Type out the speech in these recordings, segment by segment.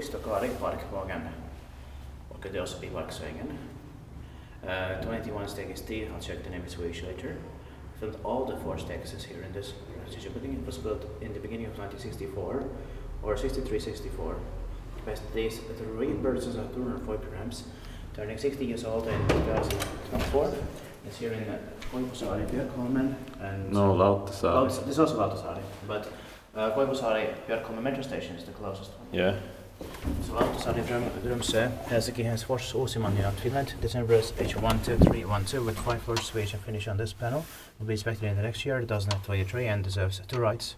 Puistokaari parkwagen och det är också bivaxsvängen. 21 stegs tid, I'll check the name of Swedish later. Filmed all the 4 stages here in this precision building. It was built in the beginning of 1964 or 63-64. Best days, 3 persons of 204 grams, turning 60 years old in 2004. It's here in Puistokaari, Kone, and Lauttasaari. This is also Lauttasaari, but Puistokaari metro station is the closest one. Yeah. So Lauttasaari Drömsö, Helsinki has forced Uusimaan in Finland. December's H12312 with 5 floors Swedish and Finnish on this panel. Will be inspected in the next year, 2023, and deserves 2 rights.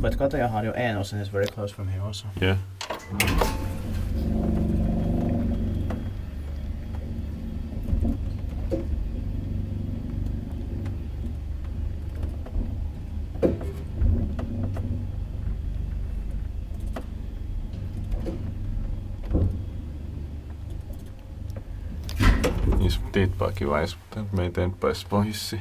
But Kataja har ju en och is very close from here also. Yeah. Niissä tiippaakin vais, mutta me ei temppaisi poissi.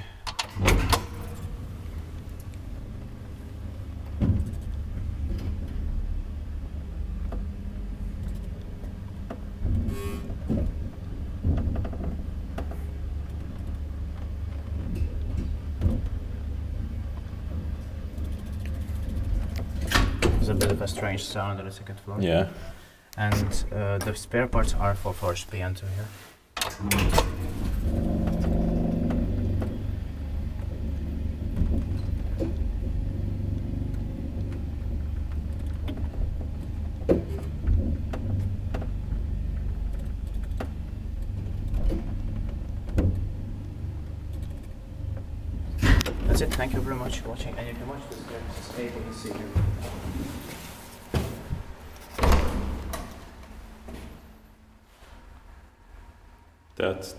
There's a bit of a strange sound on the second floor. Yeah. And the spare parts are for floors B and 2 here. That's it, thank you very much for watching, and you can watch this A to C here. That's